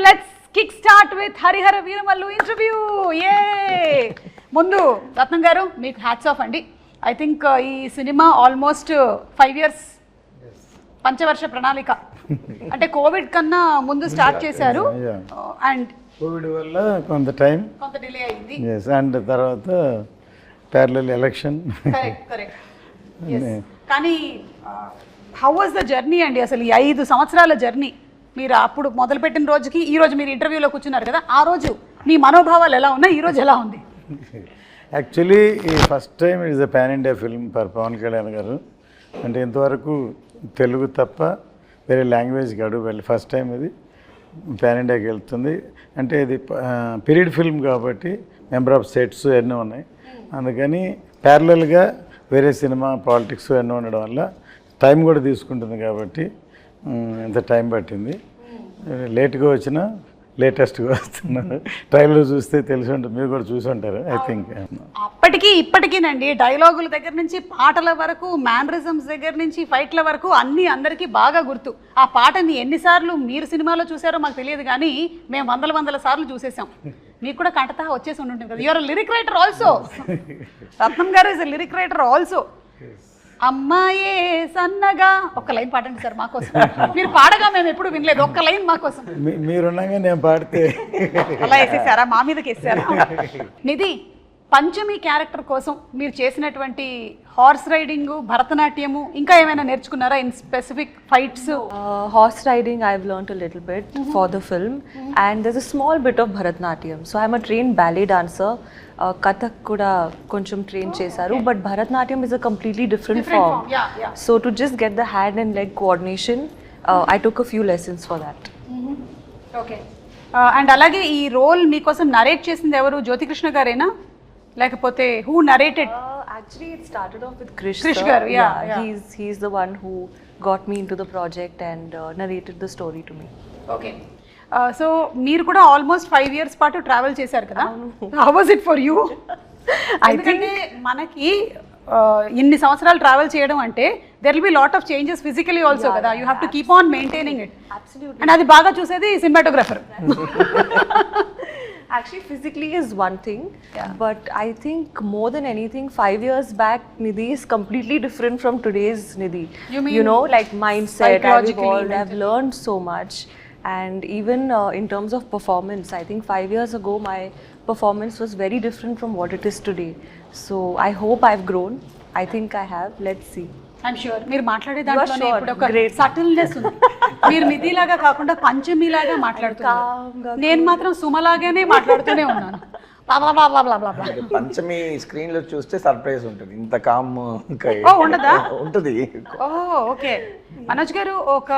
Let's kick start with Hari Hara Veera Mallu interview. ఏ ముందు రత్నం గారు మీకు హ్యాట్స్ ఆఫ్ అండి. ఐ థింక్ ఈ సినిమా ఆల్మోస్ట్ 5 years పంచవర్ష ప్రణాళిక అంటే కోవిడ్ కన్నా ముందు స్టార్ట్ చేశారు అండ్ కోవిడ్ వల్ల కొంత డిలే అయింది. అండ్ తర్వాత ప్యారలల్ ఎలక్షన్. కానీ హౌ వాజ్ ద జర్నీ అండి? అసలు ఈ 5 సంవత్సరాల జర్నీ మీరు అప్పుడు మొదలుపెట్టిన రోజుకి ఈ రోజు మీరు ఇంటర్వ్యూలో కూర్చున్నారు కదా, ఆ రోజు మీ మనోభావాలు ఎలా ఉన్నాయి, ఈ రోజు ఎలా ఉంది? యాక్చువల్లీ ఈ first time it's a pan India film for Pawan Kalyan గారు. అంటే ఇంతవరకు తెలుగు తప్ప వేరే లాంగ్వేజ్కి అడుగు వెళ్ళి ఫస్ట్ టైం ఇది పాన్ ఇండియాకి వెళ్తుంది. అంటే ఇది పీరియడ్ ఫిల్మ్ కాబట్టి మెంబర్ ఆఫ్ సెట్స్ ఎన్నో ఉన్నాయి, అందుకని ప్యారలల్గా వేరే సినిమా పాలిటిక్స్ ఎన్నో ఉండడం వల్ల టైం కూడా తీసుకుంటుంది కాబట్టి ఇంత టైం పట్టింది. లేట్గా వచ్చినా లేటెస్ట్గా వస్తున్నారు. ట్రైలర్ చూస్తే తెలిసి ఉంటుంది, మీరు కూడా చూసి ఉంటారు ఐ థింక్. అప్పటికీ ఇప్పటికీనండి డైలాగుల దగ్గర నుంచి పాటల వరకు, మ్యానరిజమ్స్ దగ్గర నుంచి ఫైట్ల వరకు అన్నీ అందరికీ బాగా గుర్తు. ఆ పాటని ఎన్నిసార్లు మీరు సినిమాలో చూసారో మాకు తెలియదు, కానీ మేము వందల సార్లు చూసేసాం. మీకు కూడా కంటతా వచ్చేసి ఉంటుంది కదా. You are lyric writer also. Ratnam garu is lyric writer also. అమ్మాయే సన్నగా ఒక్క లైన్ పాడండి సార్ మాకోసం. మీరు పాడగా మేము ఎప్పుడు వినలేదు, ఒక్క లైన్ మాకోసం. మీరున్నాగా నేను పాడితే అలా వేసేసారా, మా మీదకి వేసారా? నిధి, పంచమి క్యారెక్టర్ కోసం మీరు చేసినటువంటి హార్స్ రైడింగ్, భరతనాట్యము, ఇంకా ఏమైనా నేర్చుకున్నారా in specific fights? Horse riding I've learned a little bit for the film, and there's a small bit of Bharatnatyam. So I'm a trained ballet dancer. Kathak kuda koncham train chesaru, but Bharatnatyam is a completely different form. Yeah. So to just get the hand and leg coordination, I took a few lessons for that. Okay. And అలాగే ఈ role మీకోసం narrate చేసింది ఎవరు? జ్యోతికృష్ణ గారేనా, లేకపోతే who narrated? Actually, it started off with Krish. Krish sir. garu, yeah. He's the one who got me into the project and narrated the story to me. Okay. So మీరు కూడా almost 5 years పాటు travel చేశారు కదా. How was it for you? ఎందుకంటే మనకి ఇన్ని సంవత్సరాలు travel చేయడం అంటే there will be lot of changes physically also కదా. You have to keep on maintaining it. And అది బాగా చూసేది cinematographer. Actually, physically is one thing, but I think more than anything, 5 years back, Nidhi is completely different from today's Nidhi. You know, like mindset, I've evolved, I've learned so much. And even in terms of performance, I think 5 years ago, my performance was very different from what it is today. So I hope I've grown. I think I have. Let's see. I'm sure మీరు మాట్లాడే దాంట్లోనే sure. ఇప్పుడు ఒక Great. Subtleness ఉంది. మీరు నిధిలాగా కాకుండా పంచమిలాగా మాట్లాడుతున్నారు. నేను మాత్రం సుమలాగానే మాట్లాడుతూనే ఉన్నాను. పంచమి స్క్రీన్ లో చూస్తే సర్ప్రైజ్ ఉంటుంది. ఇంత కామ్ ఉండదా? ఉంటుంది. ఓకే. మనోజ్ గారు, ఒక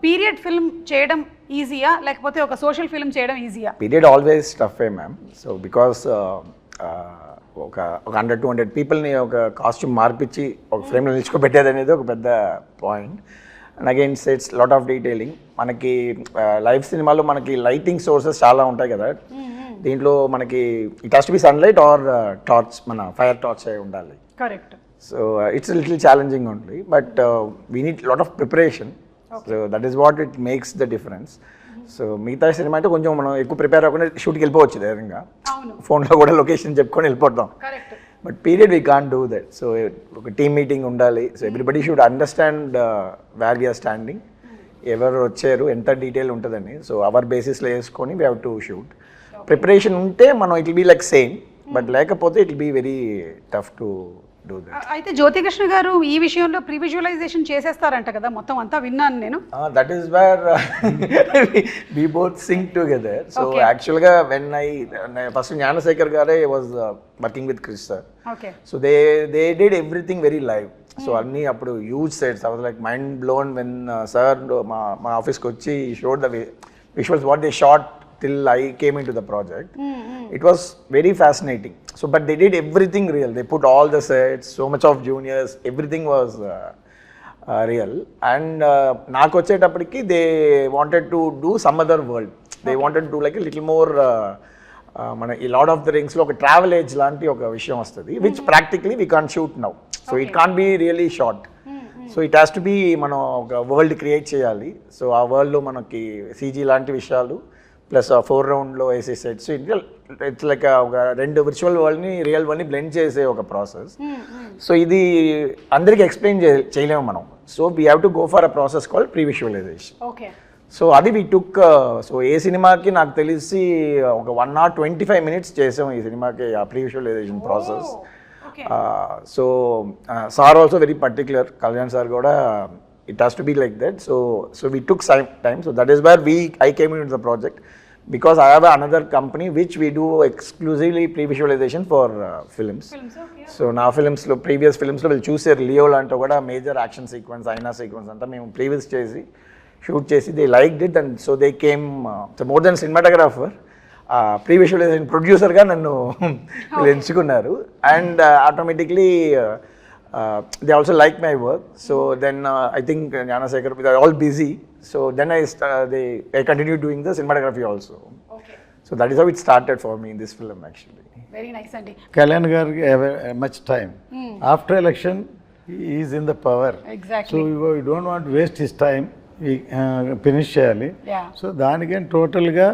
పీరియడ్ ఫిల్మ్ చేయడం ఈజీయా, లేకపోతే ఒక సోషల్ ఫిల్మ్ చేయడం ఈజీయా? Period always tough ma'am. So because ఒక 100-200 పీపుల్ని ఒక కాస్ట్యూమ్ మార్పించి ఒక ఫ్రేమ్లో నిల్చుకోబెట్టేది అనేది ఒక పెద్ద point. And again sets lot of detailing. మనకి లైవ్ సినిమాలో మనకి లైటింగ్ సోర్సెస్ చాలా ఉంటాయి కదా. దీంట్లో మనకి it has to be sunlight or torch, మన ఫైర్ టార్చ్ అయి ఉండాలి. Correct. So it's little challenging only, but we need lot of preparation. So that is what it makes the difference. సో మిగతా సినిమా అయితే కొంచెం మనం ఎక్కువ ప్రిపేర్ అవ్వకుండా షూట్కి వెళ్ళిపోవచ్చు ధైర్యంగా, ఫోన్లో కూడా లొకేషన్ చెప్పుకొని వెళ్ళిపోతాం. But period we can't do that. So ఒక టీమ్ మీటింగ్ ఉండాలి. So everybody should understand where we're standing, ఎవరు వచ్చారు, ఎంత డీటెయిల్ ఉంటుందని. సో అవర్ బేసిస్లో వేసుకొని we have to shoot. Preparation ఉంటే మనం it will be like same, but లేకపోతే it will be very tough to do that. అయితే జ్యోతికృష్ణ గారు ఈ విషయంలో ప్రీ విజువలైజేషన్ చేసేస్తారంట కదా, మొత్తం అంతా విన్నాను నేను. That is where we both sync together. So యాక్చువల్గా వెన్ ఫస్ట్ జ్ఞానశేఖర్ గారే was working with Krish sir. So they did everything very live. So అన్నీ అప్పుడు huge sets. I was like mind blown when sir మా ఆఫీస్కి వచ్చి showed the visuals what they shot till I came into the project. It was very fascinating. So but they did everything real. They put all the sets, so much of juniors, everything was real. And నాకు వచ్చేటప్పటికి they wanted to do some other world. They wanted to do like a little more మన ఈ lord of the రింగ్స్లో ఒక travel age లాంటి ఒక విషయం వస్తుంది, which practically we can't shoot now. So it can't be really short. So it has to be మనం ఒక world create చేయాలి. సో ఆ వరల్డ్లో మనకి సీజీ లాంటి విషయాలు ప్లస్ 4 రౌండ్లో వేసే సెట్స్. ఇట్స్ లైక్ ఒక 2 విర్చువల్ వరల్డ్ని రియల్ వరల్డ్ని బ్లెండ్ చేసే ఒక ప్రాసెస్. సో ఇది అందరికీ ఎక్స్ప్లెయిన్ చేయలేము మనం. So we have to go for a process called pre visualisation. So అది వీ టుక్. సో ఏ సినిమాకి నాకు తెలిసి ఒక 1 hour 25 minutes చేసాం ఈ సినిమాకి ఆ pre visualisation process. So sir also very particular, Kalyan sir కూడా it has to be like that. So we took some time. So that is where I came into the project, because I have another company which we do exclusively pre-visualization for films. So now films lo previous films lo will choose Leo lanto kuda major action sequence, aina sequence anta mem previous chesi shoot chesi they liked it, and so they came so more than cinematographer, pre-visualization producer ga nannu will enchukunnaru, and automatically they also like my work. So then I think Gnanasekhar, they are all busy, so then I continued doing the cinematography also. So that is how it started for me in this film actually. Very nice andi. Kalyan gariki have much time. After election he is in the power. Exactly. So we don't want to waste his time. We finish cheyali. Yeah. So దానికని టోటల్గా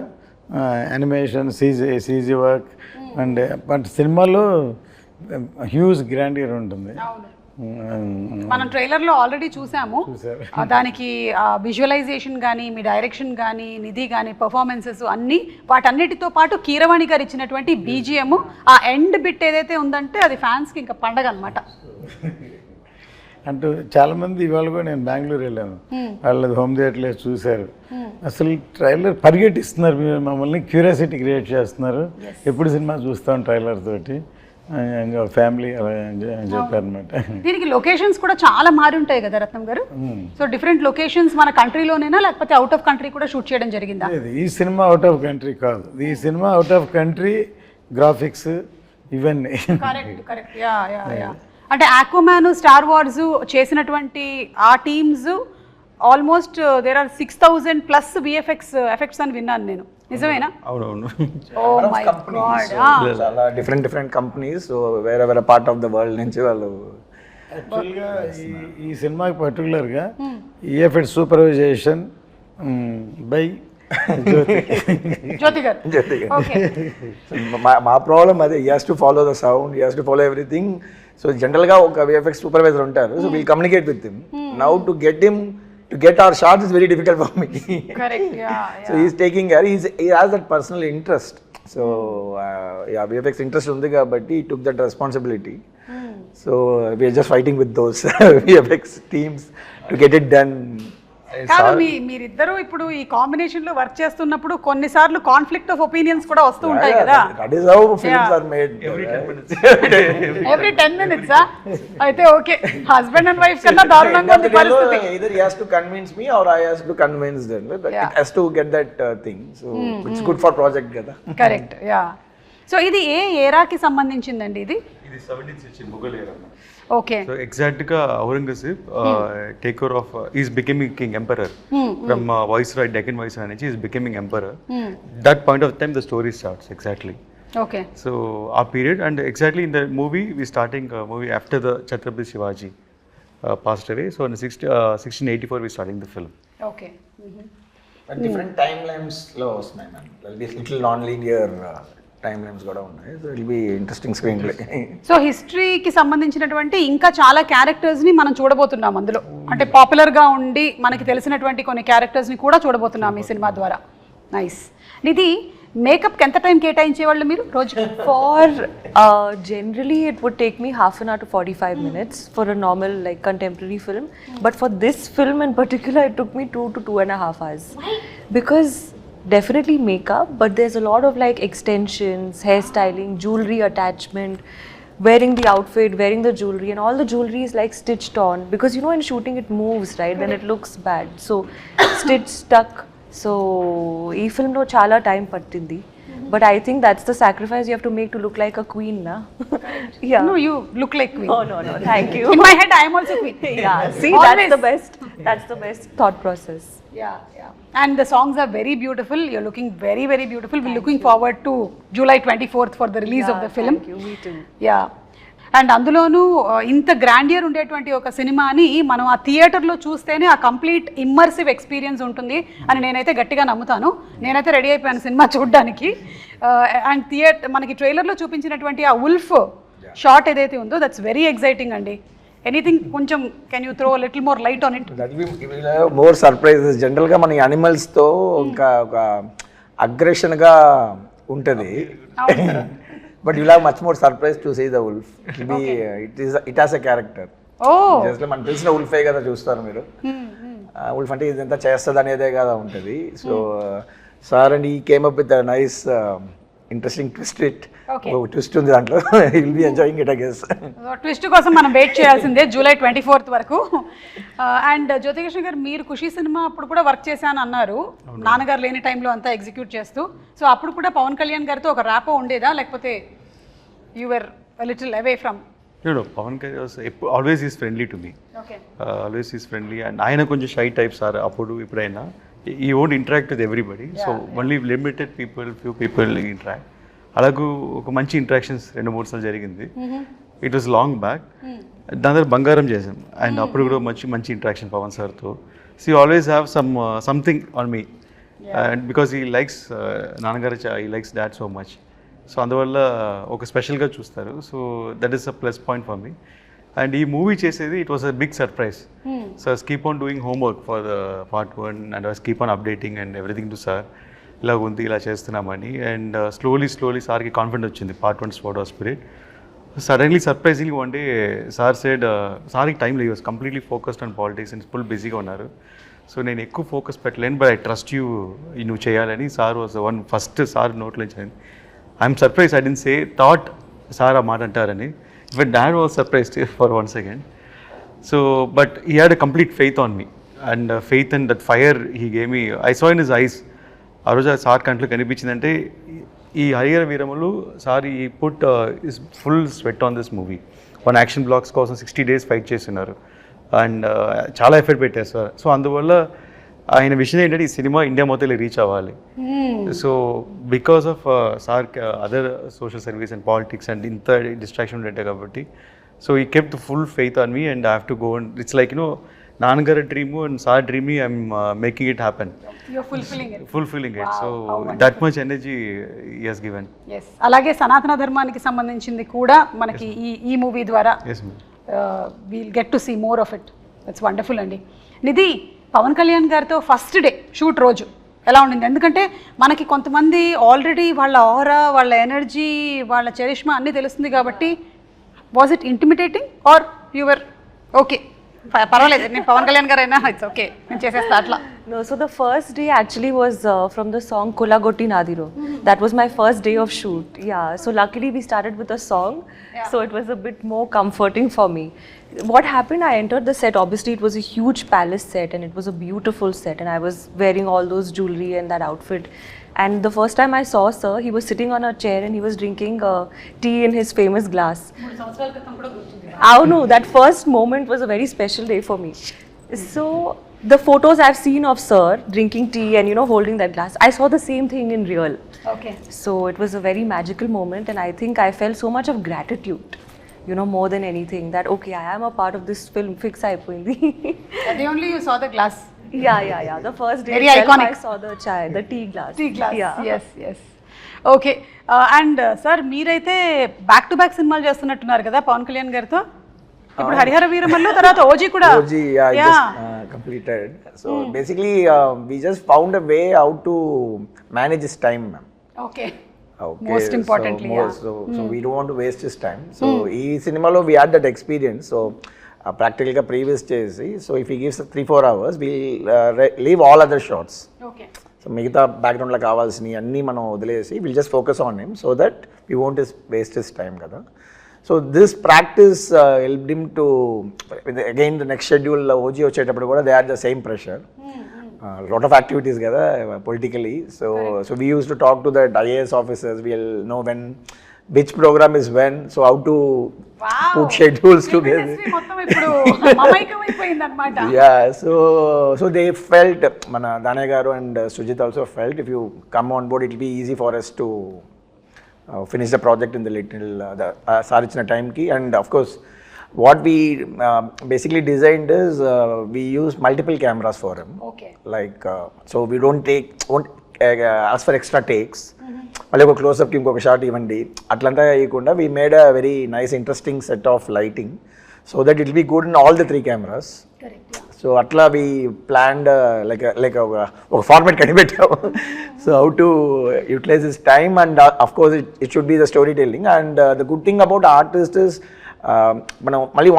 animation CG work and but సినిమాలో huge grandeur ఉంటుంది. మనం ట్రైలర్లో already చూసాము. దానికి visualisation కానీ, మీ direction కానీ, నిధి కానీ, పర్ఫార్మెన్సెస్ అన్నీ, వాటన్నిటితో పాటు కీరవాణి గారు ఇచ్చినటువంటి BGM, ఆ ఎండ్ బిట్ ఏదైతే ఉందంటే అది ఫ్యాన్స్కి ఇంకా పండగ అనమాట. అంటూ చాలామంది ఇవాళ కూడా నేను బెంగళూరు వెళ్ళాను, వాళ్ళది హోమ్ థియేటర్లో చూశారు. అసలు ట్రైలర్ పరిగెట్టిస్తున్నారు, మమ్మల్ని క్యూరియాసిటీ క్రియేట్ చేస్తున్నారు, ఎప్పుడు సినిమా చూస్తాం ట్రైలర్ తోటి ఫ్యామిలీ అలా అని చెప్పారనమాట. దీనికి లొకేషన్స్ కూడా చాలా మారి ఉంటాయి కదా రత్నం గారు. సో డిఫరెంట్ లొకేషన్స్ మన కంట్రీలోనేనా లేకపోతే అవుట్ ఆఫ్ కంట్రీ కూడా షూట్ చేయడం జరిగిందా? ఈ సినిమా అవుట్ ఆఫ్ కంట్రీ కాదు, ఈ సినిమా అవుట్ ఆఫ్ కంట్రీ గ్రాఫిక్స్ ఇవన్నీ. కరెక్ట్. అంటే ఆక్వామ్యాన్, స్టార్ వార్స్ చేసినటువంటి ఆ teams almost there are 6,000+ VFX effects అని విన్నాను నేను, నిజమేనా? అవునవును. Oh my God. చాలా డిఫరెంట్ కంపెనీస్ వేరే పార్ట్ ఆఫ్ ద వరల్డ్ నుంచి వాళ్ళు. యాక్చువల్గా ఈ సినిమాకి పర్టికులర్గా EFX సూపర్వైజేషన్ బై జ్యోతి గారు. మా ప్రాబ్లం అదే, he has to follow the sound, he has to follow everything. So జనరల్గా ఒక VFX సూపర్వైజర్ ఉంటారు, so we'll communicate with him. Now to get our shots is very difficult for me. Correct. Yeah. So he's taking care. He has that personal interest. So VFX interest undi kabatti he took that responsibility. So we are just fighting with those VFX teams to get it done. కాదు, మీరిద్దరూ ఇప్పుడు ఈ combination లో work చేస్తున్నప్పుడు కొన్నిసార్లు conflict of opinions కూడా వస్తూ ఉంటాయి కదా. That is how films are made. Every 10 minutes అయితే ఓకే, హస్బెండ్ అండ్ వైఫ్ కన్నా దారుణంగా ఉంది పరిస్థితి. Either he has to convince me or I has to convince them. It has to get that thing. So it's good for project kada. Correct. Yeah. So ఇది ఏ ఏరాకి సంబంధించిందండి? ఇది 17th century Mughal era. Okay. So exactly Aurangzeb take over of is becoming king emperor from Viceroy, Deccan Viceroy, he is becoming emperor. That point of time the story starts exactly. Okay. So our period, and exactly in the movie we starting movie after the Chhatrapati Shivaji passed away. So in 1684 we starting the film. Okay. But different timelines lo vastnayi man. There will be little non-linear timelines కూడా ఉన్నాయి. So it will be interesting screen play. So హిస్టరీకి సంబంధించినటువంటి ఇంకా చాలా క్యారెక్టర్స్ని మనం చూడబోతున్నాం అందులో. అంటే పాపులర్గా ఉండి మనకి తెలిసినటువంటి కొన్ని క్యారెక్టర్స్ని కూడా చూడబోతున్నాం ఈ సినిమా ద్వారా. నైస్. నిధి, మేకప్కి ఎంత టైం కేటాయించేవాళ్ళు మీరు రోజుకి? For generally it would take me half an hour to 45 minutes for a normal like contemporary film, but for this film in particular it took me 2 to 2.5 hours. Why? Because definitely makeup, but there's a lot of like extensions, hairstyling, jewelry attachment, wearing the outfit, wearing the jewelry, and all the jewelry is like stitched on, because you know in shooting it moves, right? Then it looks bad, so stitch stuck. So ee film lo chala time pattindi, but I think that's the sacrifice you have to make to look like a queen, na? Yeah. No, you look like queen. Oh no, thank you. In my head I am also queen. Yeah, see, Always. that's the best thought process. Yeah. And the songs are very beautiful. You're looking very, very beautiful. We're looking forward to July 24th for the release of the film. Thank you. Me too. Yeah. And అందులోనూ ఇంత grandeur ఉండేటువంటి ఒక సినిమాని మనం ఆ థియేటర్లో చూస్తేనే ఆ కంప్లీట్ ఇమ్మర్సివ్ ఎక్స్పీరియన్స్ ఉంటుంది అని నేనైతే గట్టిగా నమ్ముతాను. నేనైతే రెడీ అయిపోయాను సినిమా చూడడానికి. అండ్ మనకి ట్రైలర్లో చూపించినటువంటి ఆ ఉల్ఫ్ షాట్ ఏదైతే ఉందో దట్స్ వెరీ ఎక్సైటింగ్ అండి. ఎనీథింగ్ కొంచెం can you throw little more light on it? More surprises. జనరల్గా మన యానిమల్స్తో ఇంకా ఒక అగ్రెషన్గా ఉంటుంది, but you have much more surprise to see the wolf. It has a character. Just మనకు తెలిసిన ఉల్ఫే కదా చూస్తారు మీరు. ఉల్ఫ్ అంటే ఇదంతా చేస్తుంది అనేదే కదా ఉంటుంది. సో సార్ అండ్ ఈ came up with nice interesting twist ఉంది దాంట్లో. Will be enjoying it I guess. Twist కోసం మనం వెయిట్ చేయాల్సిందే జూలై 24th వరకు. అండ్ జ్యోతికృష్ణ గారు, మీరు ఖుషి సినిమా అప్పుడు కూడా వర్క్ చేశాను అన్నారు, నాన్నగారు లేని టైంలో అంతా ఎగ్జిక్యూట్ చేస్తూ. సో అప్పుడు కూడా పవన్ కళ్యాణ్ గారితో ఒక ర్యాపో ఉండేదా, లేకపోతే you were little away from? No, Pawan always is friendly to me. Okay. Always is friendly, and ఆయన కొంచెం షై టైప్స్ ఆర్ అప్పుడు ఇప్పుడైనా. He won't interact with everybody, so only limited people, few people interact. అలాగూ ఒక మంచి interactions 2-3 సార్లు జరిగింది. It was long back. దాని తర్వాత బంగారం చేసాం, అండ్ అప్పుడు కూడా మంచి ఇంట్రాక్షన్ పవన్ సార్తో. So always have something on me, and because he likes నాన్నగారు, he likes that so much. So అందువల్ల ఒక స్పెషల్గా చూస్తారు. So that is a plus point for me. And ఈ మూవీ చేసేది it was a big surprise. So I keep on doing homework for the part 1 and I keep on updating and everything to sir. ఇలా ఉంది, ఇలా చేస్తున్నామని. And slowly సార్కి confident వచ్చింది part 1 spot of spirit. Suddenly surprisingly one day sir said, సార్కి time లేదు, completely focused on politics and full బిజీగా ఉన్నారు. సో నేను ఎక్కువ ఫోకస్ పెట్టలేను, బట్ ఐ ట్రస్ట్ యూ, నువ్వు చేయాలని. Sir was one first sir నోట్లో నుంచి. I'm surprise, I didn't say thought sir ఆ మాట అంటారని. But dad was surprised for 1 second. So but he had a complete faith on me, and faith and that fire he gave me. I saw in his eyes. ఆ రోజు ఆ sir కంట్లో కనిపించిందంటే ఈ Harihara వీరములు sir ఈ put is full sweat on this movie. 1 action blocks కోసం 60 days fight చేస్తున్నారు, and చాలా effort పెట్టారు సార్. సో అందువల్ల ఆయన విషయం ఏంటంటే ఈ సినిమా ఇండియా మొత్తం రీచ్ అవ్వాలి. So because of sir other social service and politics and ఇంత డిస్ట్రాక్షన్ ఉండే కాబట్టి, సో ఈ kept full faith on me and I have to go. And it's like నాన్నగారి dream and sir dream, I'm making it happen, fulfilling it. So that much energy he has given. అలాగే సనాతన ధర్మానికి సంబంధించింది కూడా మనకి ఈ movie ద్వారా we'll get to see more of it. It's wonderful అండి. నిధి, పవన్ కళ్యాణ్ గారితో ఫస్ట్ డే షూట్ రోజు ఎలా ఉండింది? ఎందుకంటే మనకి కొంతమంది ఆల్రెడీ వాళ్ళ ఆరా, వాళ్ళ ఎనర్జీ, వాళ్ళ చరిష్మా అన్నీ తెలుస్తుంది కాబట్టి, was it intimidating or your okay పర్వాలేదు నేను పవన్ కళ్యాణ్ గారు అయినా ఇట్స్ ఓకే నేను చేసేస్తా అట్లా? No, so the first day actually was from the song Kolagotti Nadiro. That was my first day of shoot. Yeah, so luckily we started with a song, so it was a bit more comforting for me. What happened, I entered the set, obviously it was a huge palace set and it was a beautiful set, and I was wearing all those jewelry and that outfit. And the first time I saw sir, he was sitting on a chair and he was drinking tea in his famous glass. Oh no, that first moment was a very special day for me. So the photos I've seen of sir drinking tea and holding that glass, I saw the same thing in real. Okay. So it was a very magical moment, and I think I felt so much of gratitude, more than anything, that okay, I am a part of this film. Fix అయిపోయింది. The only you saw the glass. Yeah. The first day Very itself, iconic. I saw the the tea glass. Yeah. Yes. Okay. And sir మీరైతే back to back సినిమాలు చేస్తున్నట్టున్నారు కదా పవన్ కళ్యాణ్ గారితో. ఇప్పుడు హరిహర వీరమల్లు తర్వాత OG కూడా. OG completed. So basically we just found a way how to manage his time, ma'am. Okay. Most importantly, so we don't want to waste his time. So ee cinemalo we had that experience. So practically ga previous chesi, so if he gives 3-4 hours, we'll leave all other shots. Okay. So మిగతా బ్యాక్గ్రౌండ్లో కావాల్సినవి అన్నీ మనం వదిలేసి will just focus on him so that we won't waste his time కదా. So this practice helped him to again the next schedule OG వచ్చేటప్పుడు కూడా they are the same pressure, lot of activities కదా politically. So we use to talk to that IAS officers, we'll know when which program is when, so how to put schedules together. Yeah, so they felt, Danaya garu and Sujit also felt, if you come on board it will be easy for us to finish the project in the little సారిచ్చిన టైంకి. And of course what we basically designed is we use multiple cameras for him. Okay. Like so we won't ask for extra takes. మళ్ళీ ఒక క్లోజ్అప్కి ఇంకొక shot ఇవ్వండి అట్లంతా వేయకుండా we made a very nice interesting set of lighting so that it be good in all the 3 cameras. So అట్లా we planned like ఒక format కనిపెట్టాము. So how to utilize this time and of course it should be the story telling. And the good thing about artist is మనం మళ్ళీ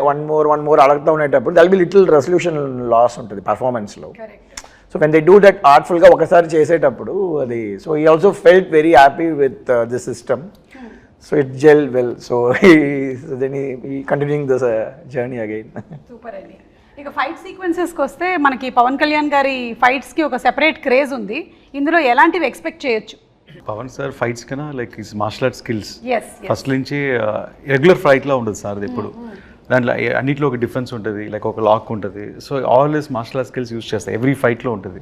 one more అడుగుతూ ఉండేటప్పుడు there'll be little resolution loss ఉంటుంది పర్ఫార్మెన్స్లో. So when they do that ఆర్ట్ఫుల్గా ఒకసారి చేసేటప్పుడు అది so he also felt very happy with the system. So it gel well. So then he continuing this journey again. Super అండి. ఇక fight సీక్వెన్సెస్కి వస్తే మనకి పవన్ కళ్యాణ్ గారి ఫైట్స్కి ఒక సెపరేట్ క్రేజ్ ఉంది. ఇందులో ఎలాంటివి ఎక్స్పెక్ట్ చేయొచ్చు? పవన్ సార్ ఫైట్స్ కన్నా like his martial art skills Yes. First నుంచి రెగ్యులర్ ఫైట్లా ఉండదు సార్ ఎప్పుడు. దాంట్లో అన్నిట్లో ఒక డిఫరెన్స్ ఉంటుంది, లైక్ ఒక లాక్ ఉంటుంది. So always martial art skills use చేస్తాయి ఎవ్రీ ఫైట్లో ఉంటుంది.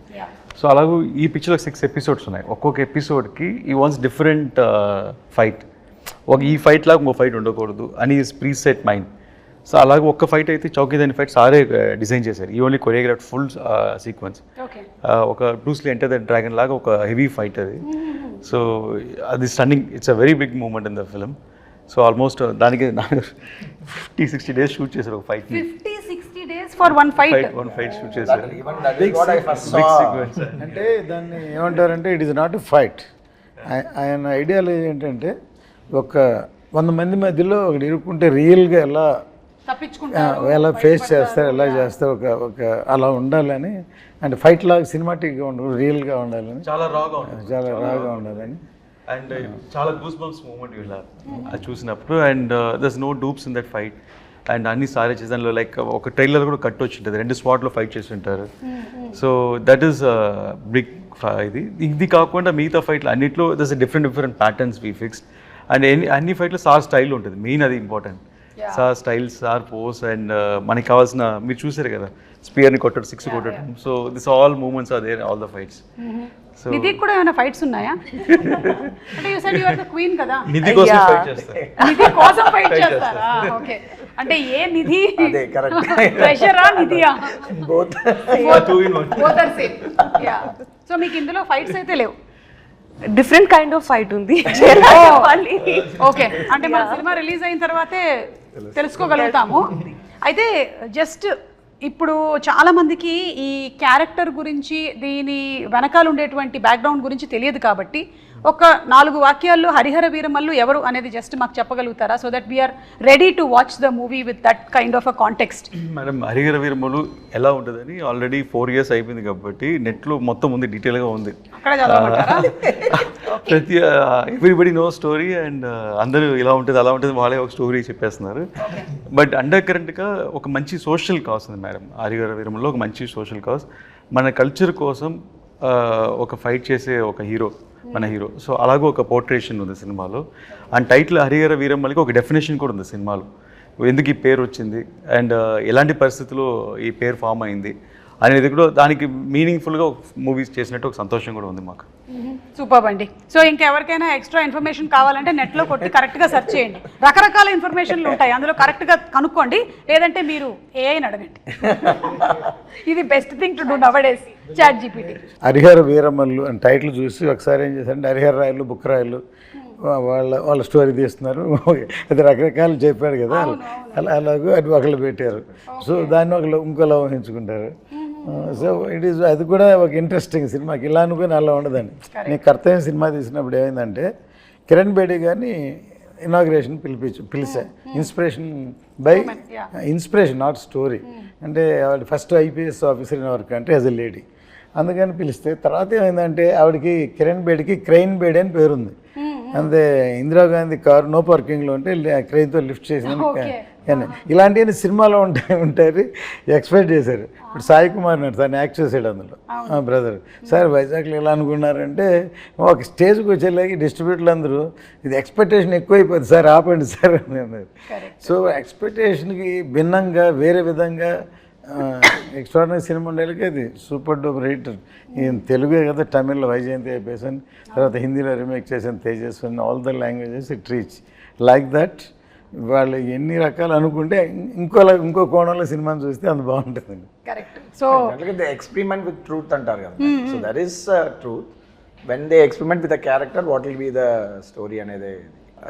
సో అలాగూ ఈ పిక్చర్లో 6 episodes ఉన్నాయి. ఒక్కొక్క ఎపిసోడ్కి ఈ వాన్స్ డిఫరెంట్ ఫైట్. ఈ ఫైట్ లాగా ఇంకో ఫైట్ ఉండకూడదు అని ప్రీ సెట్ మైండ్. సో అలాగే ఒక్క ఫైట్ అయితే చౌకీదాని ఫైట్ సారే డిజైన్ చేశారు. ఈ ఓన్లీ కొరియోగ్రాఫ్ ఫుల్ సీక్వెన్స్. ఒక బ్రూస్లీ ఎంటర్ ద డ్రాగన్ లాగా ఒక హెవీ ఫైట్ అది. సో అది stunning, it's a very big moment in the film. So almost దానికి 50-60 days షూట్ చేశారు ఒక ఫైట్. 50-60 days for one fight. One fight shoot చేశారు. బిగ్ సీక్వెన్స్ అంటే దాన్ని ఏమంటారంటే it is not a fight. ఆయన ఐడియాలజీ ఏంటంటే ఒక 100 మంది మధ్యలో ఒకటి ఇరుక్కుంటే రియల్గా ఎలా ఎలా ఫేస్ చేస్తారు, ఎలా చేస్తారు, ఒక అలా ఉండాలని. అంటే ఫైట్ లాగా సినిమాటిక్గా ఉండాలి, రియల్గా ఉండాలని, చాలా రాగా ఉండాలని. అండ్ చాలా గూస్ బంప్స్ మూమెంట్ ఇలా అది చూసినప్పుడు. And there's no dupes in that fight. And అన్ని సారే చేసాను. లైక్ ఒక ట్రైలర్ కూడా కట్ వచ్చి ఉంటుంది, 2 spots ఫైట్ చేసి ఉంటారు. So that is big. ఇది కాకుండా మిగతా ఫైట్లు అన్నింటిలో there's different patterns we fixed. And అన్ని ఫైట్లో సార్ స్టైల్ ఉంటుంది, మెయిన్ అది important. Sir style, sir pose. And మనకి కావాల్సిన మీరు చూసారు కదా స్పియర్ని కొట్టడం, 6 కొట్టడం. So this all moments are there all the fights. So Nidhi కూడా ఏమైనా ఫైట్స్ ఉన్నాయా? అంటే you said you are the queen కదా, నిధి కోసం ఫైట్ చేస్తారు. నిధి కోసం ఫైట్ చేస్తారా? ఓకే. అంటే ఏ నిధి? అదే కరెక్ట్. ప్రెషరా నిధియా? Both both are same. Yeah. So మీకు ఇందులో ఫైట్స్ అయితే లేవు? డిఫరెంట్ కైండ్ ఆఫ్ ఫైట్ ఉంది. ఓకే. అంటే మన సినిమా రిలీజ్ అయిన తర్వాతే తెలుసుకోగలుగుతాము. అయితే జస్ట్ ఇప్పుడు చాలా మందికి ఈ క్యారెక్టర్ గురించి, దీని వెనకాల ఉండేటువంటి బ్యాక్గ్రౌండ్ గురించి తెలియదు కాబట్టి ఒక 4 వాక్యాల్లో హరిహర వీరమల్లు ఎవరు అనేది జస్ట్ మాకు చెప్పగలుగుతారా? So that we're ready to watch the movie with that kind of a context. Madam Harihara Veeramallu ఎలా ఉంటుందని ఆల్రెడీ 4 years అయిపోయింది కాబట్టి నెట్లో మొత్తం ఉంది, డీటెయిల్గా ఉంది. అక్కడ చదవమంటారా? ప్రతి ఎవ్రీబడి నో స్టోరీ. అండ్ అందరూ ఇలా ఉంటుంది అలా ఉంటుంది వాళ్ళే ఒక స్టోరీ చెప్పేస్తున్నారు. బట్ అండర్ కరెంట్గా ఒక మంచి సోషల్ కాజ్ ఉంది మేడం హరిహర వీరమల్లో. ఒక మంచి సోషల్ కాజ్, మన కల్చర్ కోసం ఒక ఫైట్ చేసే ఒక హీరో మన హీరో. సో అలాగే ఒక పోర్ట్రేషన్ ఉంది సినిమాలో. అండ్ టైటిల్ హరిహర వీరమల్లికి ఒక డెఫినేషన్ కూడా ఉంది సినిమాలో, ఎందుకు ఈ పేరు వచ్చింది అండ్ ఎలాంటి పరిస్థితుల్లో ఈ పేరు ఫామ్ అయింది అనేది కూడా దానికి మీనింగ్ఫుల్గా మూవీస్ చేసినట్టు ఒక సంతోషం కూడా ఉంది మాకు. సూపర్ అండి. సో ఇంకెవరికైనా ఎక్స్ట్రా ఇన్ఫర్మేషన్ కావాలంటే నెట్లో కొట్టి కరెక్ట్గా సెర్చ్ చేయండి. రకరకాల ఇన్ఫర్మేషన్లు ఉంటాయి, అందులో కరెక్ట్గా కనుక్కోండి. లేదంటే మీరు ఏఐని అడగండి. ఇది best thing to do nowadays, ChatGPT. Hari Hara Veera Mallu అని టైటిల్ చూసి ఒకసారి ఏం చేశారంటే హరిహర రాయలు, బుక్ రాయలు వాళ్ళ స్టోరీ తీస్తున్నారు. అది రకరకాలు చెప్పాడు కదా, అలాగూ అది ఒకళ్ళు పెట్టారు. సో దాన్ని ఒకళ్ళు ఇంకోలా ఊహించుకుంటారు. సో ఇట్ ఈస్ అది కూడా ఒక ఇంట్రెస్టింగ్ సినిమాకి. ఇలా అనుకుని అలా ఉండదండి. నేను కర్తవ్యం సినిమా తీసినప్పుడు ఏమైందంటే కిరణ్ బేడి గారిని ఇనాగ్రేషన్ పిలిచా. Inspiration not story. అంటే ఆవిడ first IPS officer in work అంటే యాజ్ ఎ లేడీ, అందుకని పిలిస్తే తర్వాత ఏమైందంటే ఆవిడకి కిరణ్ బేడికి క్రెయిన్ బేడి అని పేరుంది. అంతే ఇందిరాగాంధీ కారు నో పార్కింగ్లో ఉంటే క్రెయిన్తో లిఫ్ట్ చేసిన కానీ ఇలాంటివన్నీ సినిమాలో ఉంటారు ఎక్స్పెక్ట్ చేశారు. ఇప్పుడు సాయి కుమార్ నాడు తను యాక్ట్ చేసాడు అందులో బ్రదర్. సార్ వైజాగ్లో ఎలా అనుకున్నారంటే ఒక స్టేజ్కి వచ్చేలాగి డిస్ట్రిబ్యూటర్లు అందరూ ఇది ఎక్స్పెక్టేషన్ ఎక్కువైపోతుంది సార్, ఆపండి సార్ అని అన్నారు. సో ఎక్స్పెక్టేషన్కి భిన్నంగా వేరే విధంగా ఎక్స్ట్రాడినరీ సినిమా ఉండేకి అది సూపర్ డూపర్ హిట్. ఈయన తెలుగే కదా, తమిళ్లో వైజయంతి అయిపోయాను, తర్వాత హిందీలో రీమేక్ చేసిన Tejaswi, all the languages it reach like that. వాళ్ళు ఎన్ని రకాలు అనుకుంటే ఇంకో కోణంలో సినిమాని చూస్తే అంత బాగుంటుందండి. Correct. So they experiment with truth అంటారు కదా, so that is truth. When they experiment with the character, what will be the story అనేది.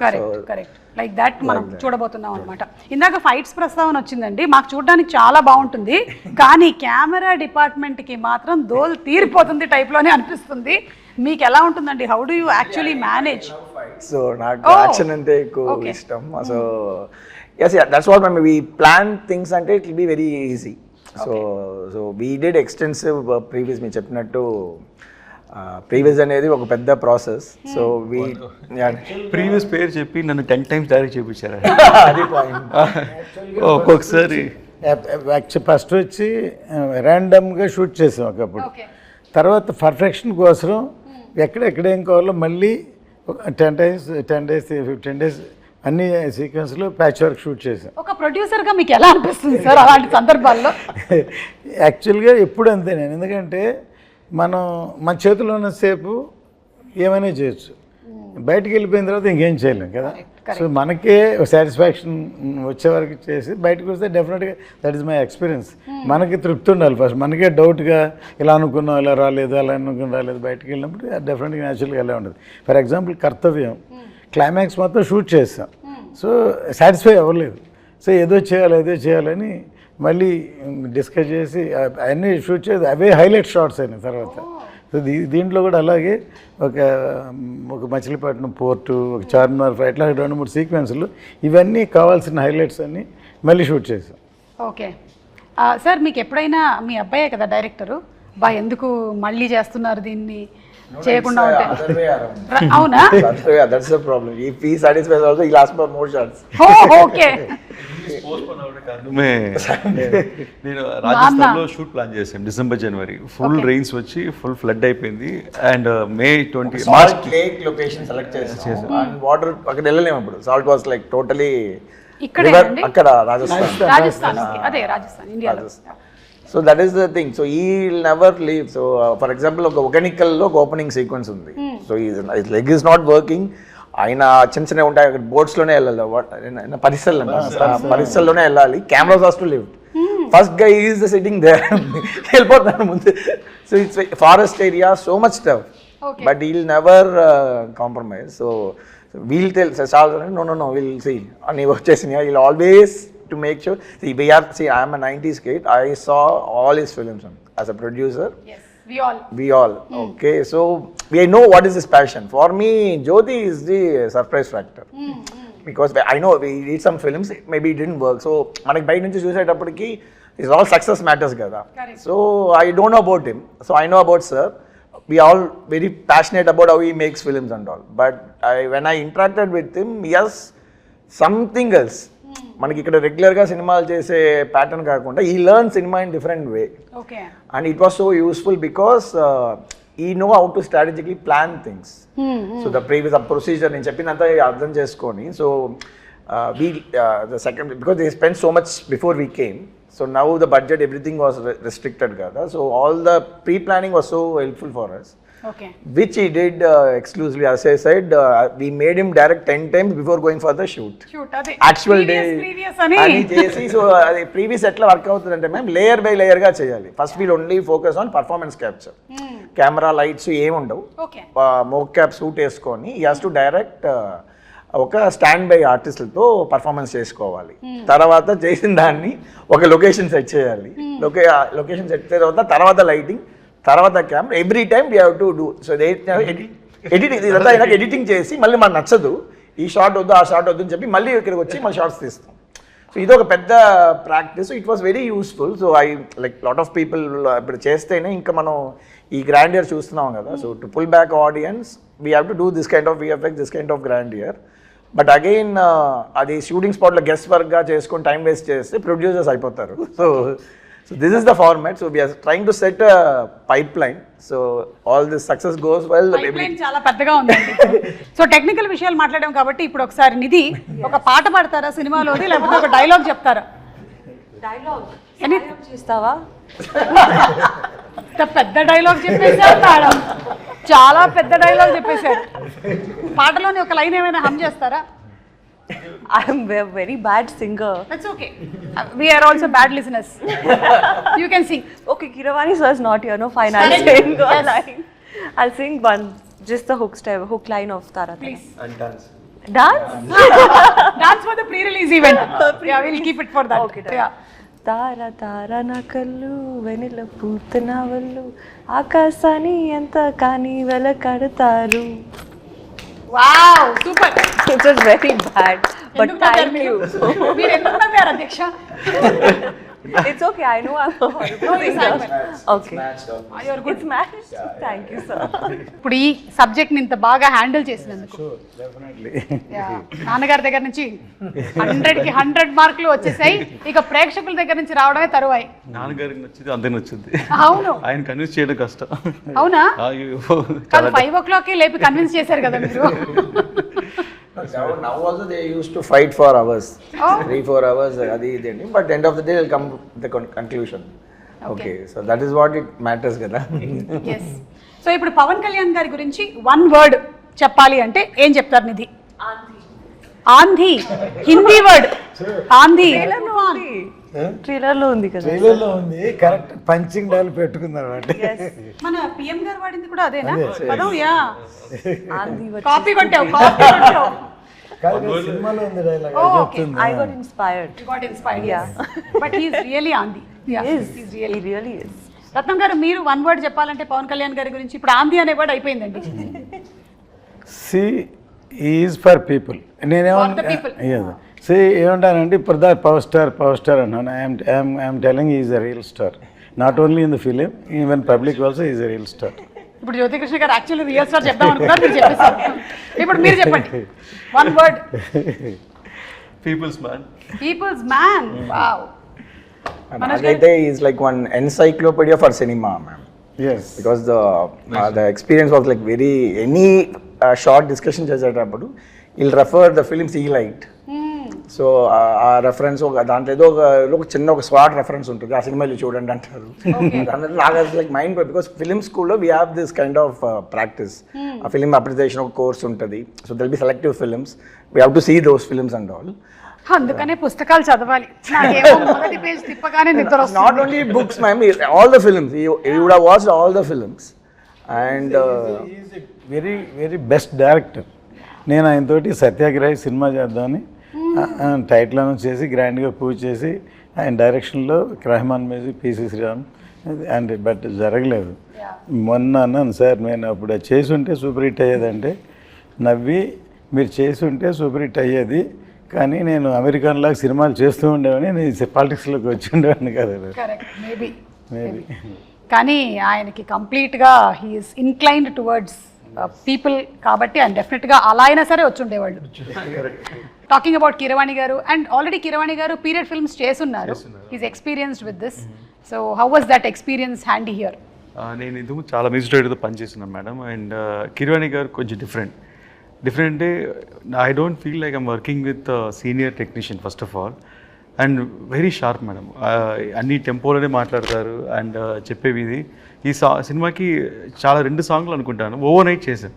కరెక్ట్ లైక్ దట్ మనం చూడబోతున్నాం అనమాట. ఇందాక ఫైట్స్ ప్రస్తావన వచ్చిందండి, మాకు చూడడానికి చాలా బాగుంటుంది, కానీ కెమెరా డిపార్ట్మెంట్కి మాత్రం దోల్ తీరిపోతుంది టైప్లోనే అనిపిస్తుంది. మీకు ఎలా ఉంటుందండి? How do you actually manage? So నాకు యాక్షన్ అంటే ఎక్కువ ఇష్టం. So yes, that's what we plan things అంటే it will be very easy. So we did extensive previous, మీరు చెప్పినట్టు ప్రీవియస్ అనేది ఒక పెద్ద ప్రాసెస్. సో వీ ప్రీవియస్ పేరు చెప్పి నన్ను 10 times డైరెక్ట్ చేయించారు. అది పాయింట్. ఒక్కొక్కసారి ఫస్ట్ వచ్చి ర్యాండమ్గా షూట్ చేసాం ఒకప్పుడు, తర్వాత పర్ఫెక్షన్ కోసం ఎక్కడెక్కడేం కావాలో మళ్ళీ 10 days 15 days అన్ని సీక్వెన్స్లో ప్యాచ్ వర్క్ షూట్ చేసాం. ఒక ప్రొడ్యూసర్గా మీకు ఎలా అనిపిస్తుంది సార్ అలాంటి సందర్భాల్లో? యాక్చువల్గా ఎప్పుడు అంతే నేను, ఎందుకంటే మనం మన చేతిలో ఉన్నసేపు ఏమైనా చేయొచ్చు, బయటికి వెళ్ళిపోయిన తర్వాత ఇంకేం చేయలేం కదా. సో మనకే సాటిస్ఫాక్షన్ వచ్చే వరకు చేసి బయటకు వస్తే డెఫినెట్గా దట్ ఈస్ మై ఎక్స్పీరియన్స్. మనకి తృప్తి ఉండాలి ఫస్ట్, మనకే డౌట్గా ఇలా అనుకున్నాం ఇలా రాలేదు అలా అనుకుని రాలేదు, బయటకు వెళ్ళినప్పుడు డెఫినెట్గా న్యాచురల్గా ఎలా ఉండదు. ఫర్ ఎగ్జాంపుల్ కర్తవ్యం క్లైమాక్స్ మొత్తం షూట్ చేస్తాం, సో సాటిస్ఫై అవ్వలేదు, సో ఏదో చేయాలని మళ్ళీ డిస్కస్ చేసి అవన్నీ షూట్ చేసి అవే హైలైట్ షాట్స్ అయినాయి తర్వాత. సో దీంట్లో కూడా అలాగే ఒక మచిలీపట్నం పోర్టు, ఒక చార్మినార్ ఫైట్, ఇట్లా 2-3 సీక్వెన్స్లు ఇవన్నీ కావాల్సిన హైలైట్స్ అన్నీ మళ్ళీ షూట్ చేసాం. ఓకే సార్, మీకు ఎప్పుడైనా మీ అబ్బాయే కదా డైరెక్టరు, ఎందుకు మళ్ళీ చేస్తున్నారు దీన్ని చేయకుండా ఉంటే? అవునా? That's the problem. If he satisfies also, he'll ask for more shots. Okay. నేను రాజస్థాన్లో షూట్ ప్లాన్ చేశాను డిసెంబర్ జనవరి, ఫుల్ రెయిన్స్ వచ్చి ఫుల్ ఫ్లడ్ అయిపోయింది. And May 20 March lake location select చేసాం. అండ్ వాటర్ అక్కడ వెళ్ళలేము అప్పుడు, సాల్ట్ వాస్ లైక్ టోటలీ అక్కడ రాజస్థాన్. అదే రాజస్థాన్, ఇండియాలో. So that is the thing. So he never leave. So for example ఒక ఒగనికల్లో ఒక ఓపెనింగ్ సీక్వెన్స్ ఉంది. So he leg is not working, ఆయన చిన్న ఉంటాయి అక్కడ, బోట్స్లోనే వెళ్ళాలి, పరిసల్లోనే వెళ్ళాలి, cameras has to live. First guy is the sitting there, వెళ్ళిపోతాను ముందు. So it's forest area, so much tough, but we'll never compromise. So we'll tell no will see అని వచ్చేసి we'll always to make sure, I am a 90s kid, I saw all his films as a producer. Yes, we all okay, so we know what is his passion. For me, Jyoti is the surprise factor. Because I know we did some films, maybe it didn't work, so manaki bite nunchi chusettappudiki is all success matters kada. So I don't know about him, so I know about sir. We all very passionate about how he makes films and all, but when I interacted with him, yes, something else. మనకి ఇక్కడ రెగ్యులర్గా సినిమాలు చేసే pattern కాకుండా he learn cinema in different way. And it was so useful because he know how to strategically plan things. So the previous procedure నేను చెప్పిందంతా అర్థం చేసుకొని, so we the second because they spend so much before we came, so now the budget everything was restricted కదా, so all the pre planning was so helpful for us. Okay. Which he did exclusively. As I said, we made him direct 10 times before going for the shoot. Actual previous ani chesi. So previous etla work avutundante ma'am, layer by layer ga cheyali. First we'll only focus on performance capture. Camera lights em undavu. Okay. Mocap suit esకొని he has to direct ఒక stand by ఆర్టిస్టులతో performance చేసుకోవాలి. తర్వాత చేసిన దాన్ని ఒక location set చేయాలి, location set చేసిన తర్వాత lighting, తర్వాత camera, every time we have to do. So editing ఇదంతా అయినా ఎడిటింగ్ చేసి మళ్ళీ మనకు నచ్చదు, ఈ షార్ట్ వద్దు ఆ షార్ట్ వద్దు అని చెప్పి మళ్ళీ ఇక్కడికి వచ్చి మళ్ళీ షార్ట్స్ తీస్తాం. సో ఇది ఒక పెద్ద practice. It was very useful. So I like lot of people ఇప్పుడు చేస్తేనే ఇంకా మనం ఈ గ్రాండియర్ చూస్తున్నాం కదా. So to pull back audience we have to do this kind of VFX, this kind of grandeur. But again అది shooting స్పాట్లో guest వర్క్గా చేసుకొని టైం వేస్ట్ చేస్తే ప్రొడ్యూసర్స్ అయిపోతారు. So this is the format. So we are trying to set a pipeline. So all this success goes well. Pipeline చాలా పెద్దగా ఉందండి. So technical విషయాలు మాట్లాడాం కాబట్టి ఇప్పుడు ఒకసారి నిధి ఒక పాట పాడతారా సినిమాలోది, లేకపోతే ఒక డైలాగ్ చెప్తారా? డైలాగ్ Any- చేస్తావా? ఇంత పెద్ద డైలాగ్ చెప్పేశారు మేడం, చాలా పెద్ద డైలాగ్ చెప్పేశారు. పాటలోని ఒక లైన్ ఏమైనా హమ్ చేస్తారా? I'm a very bad singer. That's okay, we are also bad listeners. You can sing. Okay, Kiravani sir is not here. No fine. I'll Correct. sing a Yes. line. I'll sing one, just the hook line of Tara. Please. And dance. Dance? Dance for the pre-release event. Yeah, we'll keep it for that. Okay, done. Yeah. తార తార నా కళ్ళు వెనిల పూతన వల్లు ఆకాశాన్ని ఎంత కానీ వెలకడతారు. Wow, super. It was very bad, but ఎందుకు నవ్వారు thank మీరు? you. మీరు ఎందుకు నవ్వారు అధ్యక్ష? It's okay. I know I'm a horrible No, you sang singer. Okay. Matched up. You're good. It's matched. Thank you, sir. ఇప్పుడు ఈ సబ్జెక్ట్ ని ఇంత బాగా హ్యాండిల్ చేసినందుకు డెఫినెట్లీ. Yeah. నాన్నగారి దగ్గర నుంచి 100కి 100 మార్కులు వచ్చేసాయి. ఇక ప్రేక్షకుల దగ్గర నుంచి రావడమే తరువాయి. నాన్నగారికి నచ్చింది అందరికి నచ్చింది. అవును, ఆయన కన్విన్స్ చేయడం కష్టం. అవునా? అయ్యో, కాదు 5 o'clock లేపి కన్విన్స్ చేశారు కదా మీరు. Now also they used to fight for hours, Oh. 3-4 hours. Adi ideni, but end of the day they'll come to the conclusion. Okay, so that is what it matters kada. Yes. So ఇప్పుడు పవన్ కళ్యాణ్ గారి గురించి 1 word చెప్పాలి అంటే ఏం చెప్తారు నిధి? ఆంధీ. Hindi word ఆంధీ. Trailer లో ఉంది కదా. ట్రైలర్లో ఉంది, కరెక్ట్ పంచింగ్ డైల్ పెట్టుకున్నారు అంటే. మన పిఎం గారు వాడింది కూడా అదేనా పదం? యా, ఆంధీ వచ్చి- కాపీ కొట్టావు, కాపీ కొట్టావు. కాదు, సినిమాలో ఉంది డైలాగ్ Oh, okay. చెప్తుంది. I got inspired. You got inspired. Yeah. But he is really ఆంధీ. Yeah, He is. he's really. He really is. రత్నం గారు, మీరు 1 word చెప్పాలంటే పవన్ కళ్యాణ్ గారి గురించి ఇప్పుడు ఆంధీ అనే వర్డ్ అయిపోయిందండి. See is for people. For the people. See ఏమంటానంటే ఇప్పుడు దా పవర్ స్టార్ అన్నాను. I'm telling is a real star, not only in the film, even public also is a real star. ఇప్పుడు జ్యోతికృష్ణ గారు యాక్చువల్లీ రియల్ స్టార్ చెప్దాం అనుకున్నారు, మీరు చెప్పేశారు. ఇప్పుడు మీరు చెప్పండి 1 word. People's man. People's man. Wow. Nagaite is like one encyclopedia for cinema, ma'am. Yes. Because the experience was like very any short discussion చేసేటప్పుడు he'll refer the films he liked. So ఆ reference దాంట్లో ఏదో ఒక చిన్న ఒక swat reference ఉంటుంది, ఆ సినిమాలు చూడండి అంటారు. నాకు లైక్ మైండ్, బికాస్ ఫిలిం స్కూల్లో we have this kind of practice. ఆ ఫిలిం అప్రిసియేషన్ ఒక కోర్స్ ఉంటుంది. So they'll be selective films, we have to see those films and all. అందుకనే పుస్తకాలు చదవాలి. నాకేమో మొదటి పేజ్ తిప్పగానే నిద్ర వస్తుంది. Not only books, ma'am, all the films. You would have watched all the films. And is very very best director. నేను ఆయనతోటి Satyagrahi cinema చేద్దామని టైటిల్ అనౌన్స్ చేసి గ్రాండ్గా పూజ చేసి ఆయన డైరెక్షన్లో Rahman music, PC Sriram and but జరగలేదు. మొన్న అన్నాను, సార్ నేను అప్పుడు అది చేసి ఉంటే సూపర్ హిట్ అయ్యేదంటే నవ్వి, మీరు చేసి ఉంటే సూపర్ హిట్ అయ్యేది, కానీ నేను అమెరికన్ లాగా సినిమాలు చేస్తూ ఉండేవాడిని, నేను పాలిటిక్స్లోకి వచ్చి ఉండేవాడిని కదా. Correct, maybe. మేబీ. కానీ ఆయనకి కంప్లీట్గా హీఈస్ ఇన్క్లైన్డ్ టువర్డ్స్ పీపుల్ కాబట్టి ఆయన డెఫినెట్గా అలా అయినా సరే వచ్చి ఉండేవాళ్ళు. టాకింగ్ అబౌట్ కీరవాణి గారు, and already Keeravani garu period films చేస్తున్నారు. He's experienced with this. So how was that experience handy here? నేను ఇందుకు చాలా మ్యూజిక్ డైరెక్టర్తో పనిచేస్తున్నాను మేడం. అండ్ కిరవాణి గారు కొంచెం డిఫరెంట్ అంటే I don't feel like I'm working with senior technician first of all. And very sharp madam, అన్ని టెంపోలోనే మాట్లాడతారు. And చెప్పేవి ఇది ఈ సినిమాకి చాలా 2 సాంగ్లు అనుకుంటాను ఓవర్ నైట్ చేశాను.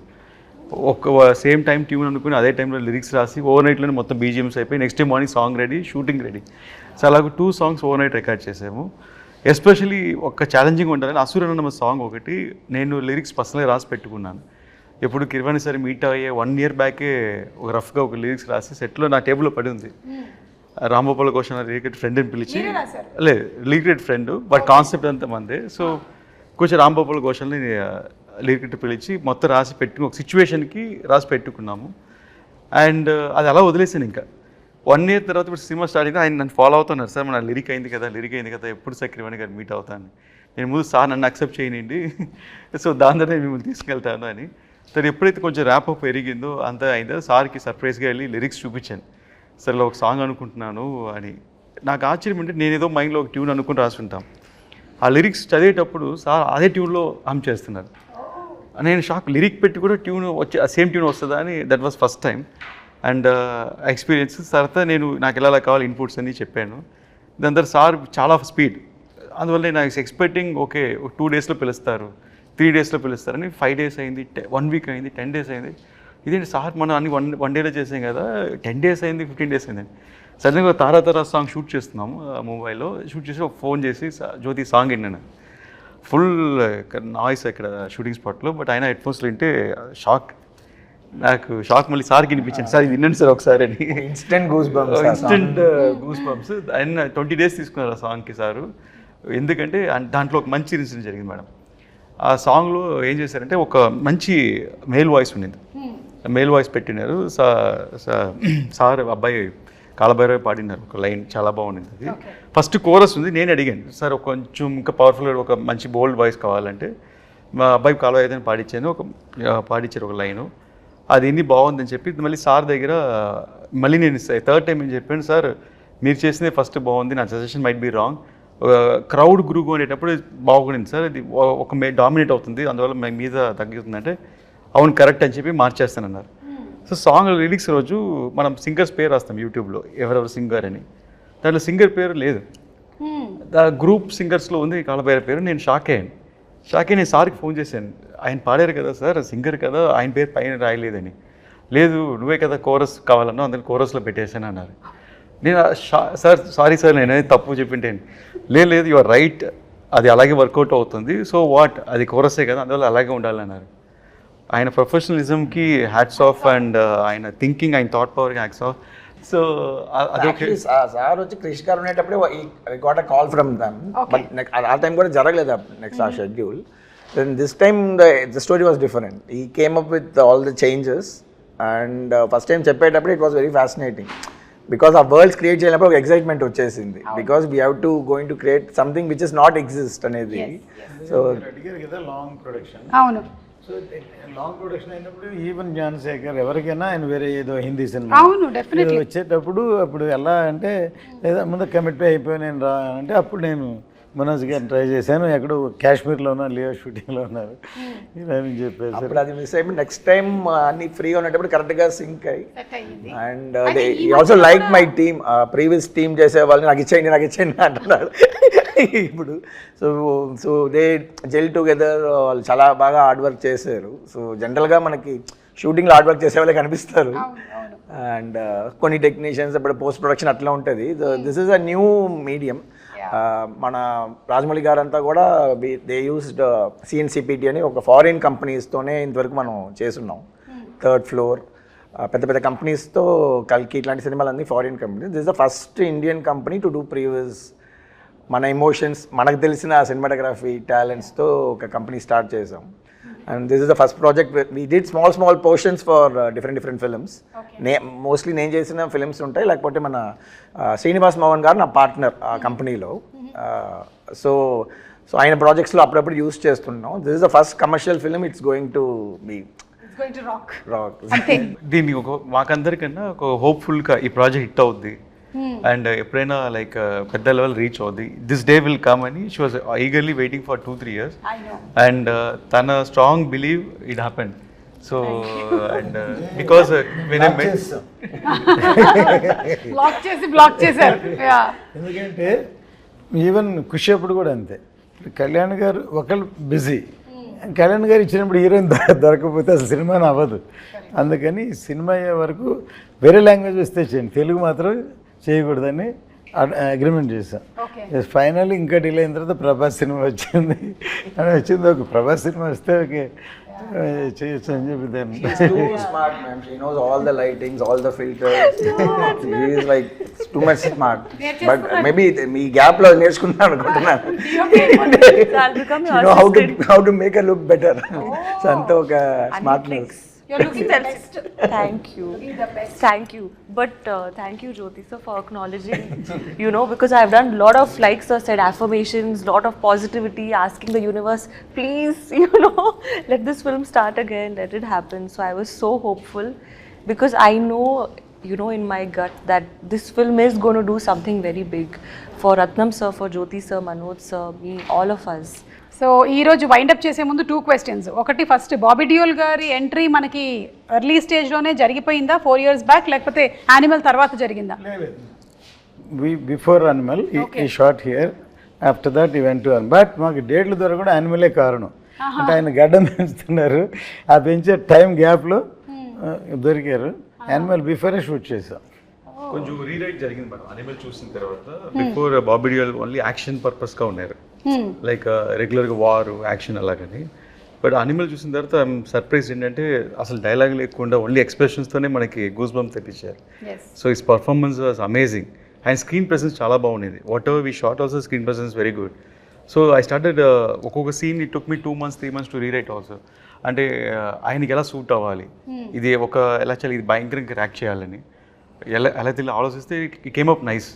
ఒక సేమ్ టైం ట్యూన్ అనుకుని అదే టైంలో లిరిక్స్ రాసి ఓవర్ నైట్లోనే మొత్తం బీజిఎమ్స్ అయిపోయి next day morning song ready, shooting ready. So అలాగే 2 songs ఓవర్ నైట్ రికార్డ్ చేసాము. ఎస్పెషలీ ఒక ఛాలెంజింగ్ ఉంటుందని అసురన్న సాంగ్ ఒకటి నేను లిరిక్స్ పర్సనల్గా రాసి పెట్టుకున్నాను. ఎప్పుడు కిరవాణి సార్ మీట్ అయ్యే 1 year బ్యాకే ఒక రఫ్గా ఒక లిరిక్స్ రాసి సెట్లో నా టేబుల్లో పడి ఉంది. రాంగోపాల్ ఘోష్ లిరిక్ ఫ్రెండ్ అని పిలిచి, లేదు లిరిక్ ఫ్రెండ్ బట్ కాన్సెప్ట్ అంతా మందే. సో కొంచెం రాంగోపాల్ ఘోష్ని లిరిక్ పిలిచి మొత్తం రాసి పెట్టుకుని ఒక సిచ్యువేషన్కి రాసి పెట్టుకున్నాము. అండ్ అది అలా వదిలేసాను. ఇంకా 1 year తర్వాత ఇప్పుడు సినిమా స్టార్ట్ అయితే ఆయన నన్ను ఫాలో అవుతున్నారు, సార్ మన లిరిక్ అయింది కదా ఎప్పుడు సార్ కిరవాణి గారు మీట్ అవుతాను. నేను ముందు సార్ నన్ను అక్సెప్ట్ చేయనండి, సో దాని ద్వారా మిమ్మల్ని తీసుకెళ్తాను అని. సరే ఎప్పుడైతే కొంచెం ర్యాప్ అప్ పెరిగిందో అంతా అయిందో సార్కి సర్ప్రైజ్గా వెళ్ళి లిరిక్స్ చూపించాను. సరే ఒక సాంగ్ అనుకుంటున్నాను అని. నాకు ఆశ్చర్యం అంటే నేను ఏదో మైండ్లో ఒక ట్యూన్ అనుకుని రాసుకుంటాం, ఆ లిరిక్స్ చదివేటప్పుడు సార్ అదే ట్యూన్లో హమ్ చేస్తున్నారు. నేను షాక్, లిరిక్ పెట్టి కూడా ట్యూన్ వచ్చి ఆ సేమ్ ట్యూన్ వస్తుందా అని. That was first time. And experience తర్వాత నాకు ఎలా కావాలి ఇన్పుట్స్ అని చెప్పాను. దాని తర్వాత సార్ చాలా స్పీడ్, అందువల్ల నేను ఎక్స్పెక్టింగ్ ఓకే 2 డేస్లో పిలుస్తారు, 3 డేస్లో పిలుస్తారని 5 డేస్ అయింది, 1 వీక్ అయింది, 10 డేస్ అయింది. ఇదేంటి సార్ మనం అన్ని వన్ డేలో చేసాం కదా, 10 డేస్ అయింది, 15 డేస్ అయింది. సడన్గా తారా సాంగ్ షూట్ చేస్తున్నాము ముంబైలో. షూట్ చేసి ఒక ఫోన్ చేసి జ్యోతి సాంగ్ విన్నాను. ఫుల్ నాయిస్ ఇక్కడ షూటింగ్ స్పాట్లో, బట్ ఆయన హెడ్ ఫోన్స్లో వింటే నాకు షాక్. మళ్ళీ సార్కి వినిపించాను, సార్ ఇది వినండి సార్ ఒకసారి అని. Instant goose bumps. ఆయన 20 డేస్ తీసుకున్నారు ఆ సాంగ్కి సారు. ఎందుకంటే దాంట్లో ఒక మంచి ఇన్సిడెంట్ జరిగింది మేడం. ఆ సాంగ్లో ఏం చేశారంటే ఒక మంచి మేల్ వాయిస్ ఉండింది, మేల్ వాయిస్ పెట్టినారు. సార్ అబ్బాయి కాలభైరవి పాడినారు ఒక లైన్, చాలా బాగుండింది అది. ఫస్ట్ కోరస్ ఉంది, నేను అడిగాను సార్ కొంచెం ఇంకా పవర్ఫుల్గా ఒక మంచి బోల్డ్ వాయిస్ కావాలంటే మా అబ్బాయి కాలభైరవి పాడించాను, పాడించారు ఒక లైను. అది ఇన్ని బాగుందని చెప్పి మళ్ళీ సార్ దగ్గర మళ్ళీ నేను 3rd టైం ఏం చెప్పాను, సార్ మీరు చేసినది ఫస్ట్ బాగుంది, నా suggestion might be wrong, crowd group అనేటప్పుడు బాగుండింది సార్, ఇది ఒక డామినేట్ అవుతుంది, అందువల్ల మీద తగ్గుతుందంటే అవును కరెక్ట్ అని చెప్పి మార్చేస్తానన్నారు. సో సాంగ్ లిరిక్స్ రోజు మనం సింగర్స్ పేరు రాస్తాం యూట్యూబ్లో, ఎవరెవరు సింగర్ అని. దాంట్లో సింగర్ పేరు లేదు, గ్రూప్ సింగర్స్లో ఉంది కాలభైరవి పేరు. నేను షాక్ అయ్యాను. నేను సార్కి ఫోన్ చేశాను, ఆయన పాడారు కదా సార్, సింగర్ కదా, ఆయన పేరు పైన రాయలేదని. లేదు నువ్వే కదా కోరస్ కావాలన్నా, అందుకని కోరస్లో పెట్టేశాను అన్నారు. నేను సార్ సారీ సార్ నేనే తప్పు చెప్పింటాను. లేదు యు ఆర్ రైట్, అది అలాగే వర్కౌట్ అవుతుంది, సో వాట్ అది కోరసే కదా, అందువల్ల అలాగే ఉండాలన్నారు. ఆయన ప్రొఫెషనలిజంకి హ్యాట్స్ ఆఫ్, అండ్ ఆయన థింకింగ్, ఆయన థాట్ పవర్కి హ్యాట్స్ ఆఫ్. సో అదొకే. సార్ వచ్చి క్రిష్ గారు ఉండేటప్పుడే got a call from them, but ఆ టైం కూడా జరగలేదు నెక్స్ట్ ఆ schedule. Then this time the story was different. He came up with all the changes, and first time చెప్పేటప్పుడు it was very fascinating, because ఆ worlds create చేయలేకపోతే ఒక excitement వచ్చేసింది, because we have to going to create something which is not exist అనేది. So అడిగారు కదా long production. అవును, so long production అయినప్పుడు ఈవెన్ జ్ఞానశేఖర్ ఎవరికైనా ఆయన వేరే ఏదో హిందీ సినిమా అవును, డెఫినెట్లీ వచ్చేటప్పుడు అప్పుడు ఎలా అంటే లేదా ముందు కమిట్ అయిపోయి నేను రా అంటే అప్పుడు నేను మనోజ్ గారిని ట్రై చేశాను, ఎక్కడో కాశ్మీర్లో ఉన్నా, లియో షూటింగ్లో ఉన్నారు ఇలా అని చెప్పేసి. అప్పుడు అది మిస్ అయిపోయి నెక్స్ట్ టైం అన్ని ఫ్రీగా ఉన్నప్పుడు కరెక్ట్గా సింక్ అయ్యి, and also like my team, previous team చేసే వాళ్ళని నాకు ఇచ్చేయండి అంటున్నాడు ఇప్పుడు. సో దే జెల్ టుగెదర్, వాళ్ళు చాలా బాగా హార్డ్ వర్క్ చేశారు. సో జనరల్గా మనకి షూటింగ్లో హార్డ్ వర్క్ చేసే వాళ్ళే కనిపిస్తారు, అండ్ కొన్ని టెక్నీషియన్స్ ఇప్పుడు పోస్ట్ ప్రొడక్షన్ అట్లా ఉంటుంది. This is a new medium. మన రాజమౌళి గారు అంతా కూడా దే యూస్డ్ CNCPT అని ఒక ఫారిన్ కంపెనీస్తోనే ఇంతవరకు మనం చేస్తున్నాం. 3rd ఫ్లోర్ పెద్ద పెద్ద కంపెనీస్తో కల్కి ఇట్లాంటి సినిమాలన్నీ foreign companies. This is the first Indian company to do previous మన ఎమోషన్స్, మనకు తెలిసిన సినిమాటోగ్రఫీ టాలెంట్స్తో ఒక కంపెనీ స్టార్ట్ చేసాం. And this is the first project. We did small portions for different films. Mostly నేను చేసిన ఫిల్మ్స్ ఉంటాయి, లేకపోతే మన శ్రీనివాస్ మోహన్ గారు నా పార్ట్నర్ ఆ కంపెనీలో. సో ఆయన ప్రాజెక్ట్స్లో అప్పుడప్పుడు యూస్ చేస్తున్నాం. This is the first commercial film, it's going to be rock. దీన్ని మాకందరికన్నా ఒక హోప్ఫుల్గా ఈ ప్రాజెక్ట్ హిట్ అవుద్ది, అండ్ ఎప్పుడైనా లైక్ పెద్ద లెవెల్ రీచ్ అవుద్ది, దిస్ డే విల్ కమ్ అని she was eagerly waiting for 2-3 years, and తన strong believe it happened. So and because block చేశారు. ఎందుకంటే ఈవెన్ ఖుషి అప్పుడు కూడా అంతే, కళ్యాణ్ గారు ఒకళ్ళు బిజీ, కళ్యాణ్ గారు ఇచ్చినప్పుడు హీరోయిన్ దొరకకపోతే అసలు సినిమాని అవ్వదు. అందుకని సినిమా అయ్యే వరకు వేరే లాంగ్వేజ్ వస్తే చేయండి, తెలుగు మాత్రం చేయకూడదని అగ్రిమెంట్ చేశాం. ఫైనల్ ఇంకా డిలే అయిన తర్వాత ప్రభాస్ సినిమా వచ్చింది. ఒక ప్రభాస్ సినిమా వస్తే ఓకే చేయొచ్చు అని చెప్పి దాన్ని. Smart, ma'am. She knows all the lightings, all the filters. She is like too much smart. But maybe me gap లో నేర్చుకున్నాను అనుకుంటున్నాను. You know how to make her look better. So అంత ఒక smartness. You're looking the best. Thank you. Thank you. But thank you, Jyoti sir, for acknowledging, because I've done a lot of, like sir said, affirmations, lot of positivity, asking the universe, please, let this film start again, let it happen. So I was so hopeful, because I know, in my gut that this film is going to do something very big for Ratnam sir, for Jyoti sir, Manoj sir, me, all of us. So ఈరోజు wind up చేసే ముందు 2 questions. ఒకటి, first Bobby Deol గారి entry మనకి early స్టేజ్లోనే జరిగిపోయిందా 4 years back, లేకపోతే animal తర్వాత జరిగిందా? బిఫోర్ అనిమల్ ఈ షార్ట్ హియర్, ఆఫ్టర్ దట్ ఈ వెంట్ టు బట్ మాకు డేట్లు దొరకకుండా యానిమలే కారణం. అంటే ఆయన గడ్డం పెంచుతున్నారు, ఆ పెంచే టైం గ్యాప్లో దొరికారు. యానిమల్ బిఫోరే షూట్ చేసాం. కొంచెం రీరైట్ జరిగింది మేడం అనిమల్ చూసిన తర్వాత. Before Bobby Deol only action పర్పస్గా ఉన్నారు, లైక్ రెగ్యులర్గా వార్ యాక్షన్ అలాగని. బట్ అనిమల్ చూసిన తర్వాత ఐఎమ్ సర్ప్రైజ్ ఏంటంటే అసలు డైలాగ్ లేకుండా ఓన్లీ ఎక్స్ప్రెషన్స్తోనే మనకి గూస్ బంప్స్ తెప్పించారు. So his performance was amazing and screen presence చాలా బాగుండేది. Whatever we shot also screen presence very good. So I started ఒక్కొక్క scene it took me 2 months 3 months to rewrite also. అంటే ఆయనకి ఎలా suit అవ్వాలి, ఇది ఒక ఎలా చేయాలి, ఇది భయంకరంగా యాక్ట్ చేయాలని ఎలా తెలియ ఆలోచిస్తే it came up nice.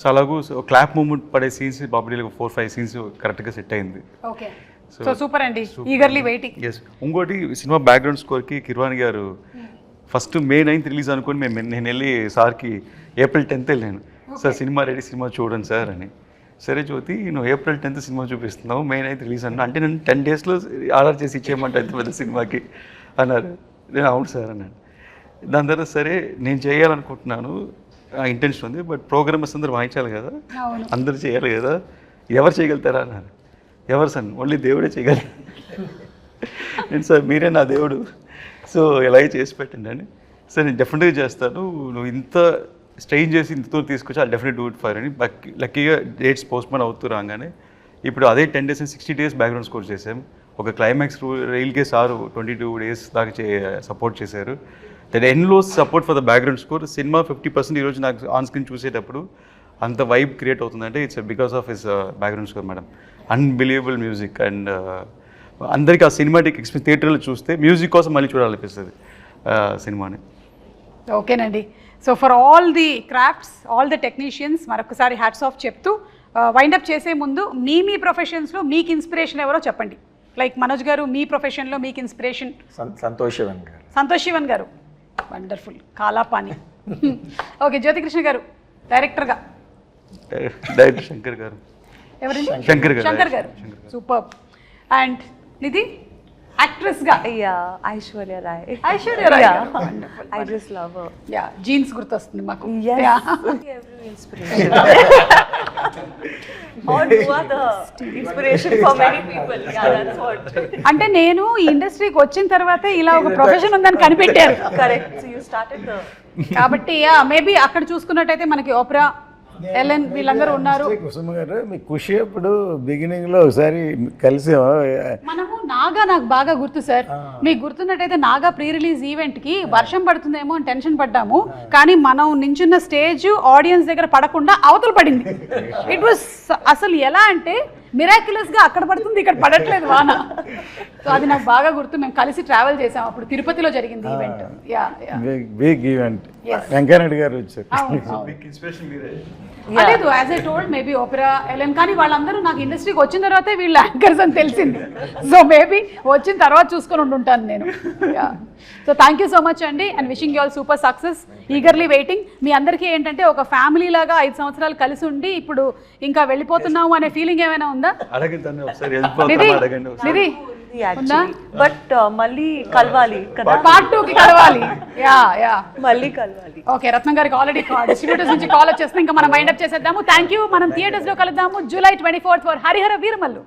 So అలాగూ క్లాప్ మూమెంట్ పడే సీన్స్ బాబీ డియోల్ 4-5 scenes కరెక్ట్గా సెట్ అయింది. ఓకే, సో సూపర్ అండి, ఈగర్లీ వెయిటింగ్. ఎస్, ఇంకోటి సినిమా బ్యాక్గ్రౌండ్ స్కోర్కి కిర్వాణి గారు ఫస్ట్ May 9th రిలీజ్ అనుకుని నేను వెళ్ళి సార్కి April 10th వెళ్ళాను. సార్ సినిమా రెడీ, సినిమా చూడండి సార్ అని. సరే జ్యోతి నువ్వు April 10th సినిమా చూపిస్తున్నావు, May 9th రిలీజ్ అన్నా, అంటే నేను 10 daysలో ఆర్డర్ చేసి ఇచ్చేయమంటే ఎంత పెద్ద సినిమాకి అన్నారు. నేను అవును సార్ అన్నాను. దాని తర్వాత సరే నేను చేయాలనుకుంటున్నాను, ఇంటెన్షన్ ఉంది, బట్ ప్రోగ్రామర్స్ అందరూ వాయించాలి కదా, అందరూ చేయాలి కదా, ఎవరు చేయగలుగుతారా అన్నారు. ఎవరు సార్, ఓన్లీ దేవుడే చేయగలరు. నేను సార్ మీరే నా దేవుడు, సో ఎలాగే చేసి పెట్టండి అని. సార్ నేను డెఫినెట్గా చేస్తాను, నువ్వు ఇంత స్ట్రెయిన్ చేసి ఇంతతో తీసుకొచ్చి I definite do it for అని. లక్కీగా డేట్స్ పోస్ట్పోన్ అవుతూ రాగానే ఇప్పుడు అదే 10 days and 60 days background score చేసాం. ఒక క్లైమాక్స్ రైల్కే సారు 22 days దాకా సపోర్ట్ చేశారు. That endless support for the background score. Cinema 50% ఈరోజు నాకు ఆన్ స్క్రీన్ చూసేటప్పుడు అంత వైబ్ క్రియేట్ అవుతుందంటే it's because of his background score madam. Unbelievable music and అందరికీ ఆ సినిమాటిక్ ఎక్స్పీరియన్స్ థియేటర్లో చూస్తే మ్యూజిక్ కోసం మళ్ళీ చూడాలనిపిస్తుంది సినిమాని. ఓకేనండి, so for all the crafts, all the technicians మరొకసారి హ్యాట్స్ ఆఫ్ చెప్తూ వైండప్ చేసే ముందు మీ ప్రొఫెషన్స్లో మీకు ఇన్స్పిరేషన్ ఎవరో చెప్పండి. లైక్ మనోజ్ గారు మీ ప్రొఫెషన్లో మీకు ఇన్స్పిరేషన్? సంతోష్ శివన్ గారు. సంతోష్ శివన్ గారు, వండర్ఫుల్, కాలాపాని. ఓకే, జ్యోతికృష్ణ గారు డైరెక్టర్గా? డైరెక్టర్ శంకర్ గారు. ఎవరండి? శంకర్ గారు. సూపర్. అండ్ నిధి యాక్ట్రెస్గా? Aishwarya Rai. Aishwarya Rai, I just love her. Yeah, Jeans గుర్తొస్తుంది మాకు. Every inspiration. Or you are the inspiration for many people. Yeah, that's what. అంటే నేను ఈ ఇండస్ట్రీకి వచ్చిన తర్వాతే ఇలా ఒక ప్రొఫెషన్ ఉందని కనిపెట్టారు. Correct. So you started the. కాబట్టి మేబీ అక్కడ చూసుకున్నట్టయితే మనకి ఓప్రా, ఎలెన్ వీళ్ళందరూ ఉన్నారు. కుసుమ గారు మీ ఖుషి అప్పుడు బిగినింగ్లో ఒకసారి కలిసామా? మనము నాగా, నాకు బాగా గుర్తు సార్, మీకు గుర్తున్నట్టయితే నాగా ప్రీ రిలీజ్ ఈవెంట్కి వర్షం పడుతుందేమో అని టెన్షన్ పడ్డాము, కానీ మనం నించున్న స్టేజ్ ఆడియన్స్ దగ్గర పడకుండా అవతల పడింది. ఇట్ వాస్ అసలు ఎలా అంటే మిరాక్యులస్గా అక్కడ పడుతుంది, ఇక్కడ పడట్లేదు వాన. సో అది నాకు బాగా గుర్తు, మేము కలిసి ట్రావెల్ చేసాం, అప్పుడు తిరుపతిలో జరిగింది ఈవెంట్. Big event. వెంకయ్యనాయుడు గారు వచ్చారు. లేదు, as I told maybe Opera, Ellen, కానీ వాళ్ళందరూ నాకు ఇండస్ట్రీకి వచ్చిన తర్వాతే వీళ్ళు యాంకర్స్ అని తెలిసింది. సో మేబీ వచ్చిన తర్వాత చూసుకొని ఉంటుంటాను నేను. So thank you so much అండి, and wishing you all super success. Eagerly waiting. మీ అందరికీ ఏంటంటే ఒక ఫ్యామిలీ లాగా 5 సంవత్సరాలు కలిసి ఉండి ఇప్పుడు ఇంకా వెళ్ళిపోతున్నాము అనే ఫీలింగ్ ఏమైనా ఉందా? నిధి బట్ మళ్ళీ కలవాలి కదా, పార్ట్ 2కి కలవాలి. మళ్ళీ కలవాలి. ఓకే, రత్నం గారికి ఆల్రెడీ డిస్ట్రిబ్యూటర్స్ నుంచి కాల్ వచ్చేస్తుంది, ఇంకా మనం వైండప్ చేసేద్దాము. Thank you. మనం థియేటర్స్ లో కలుద్దాము July 24th for Harihara Veeramallu.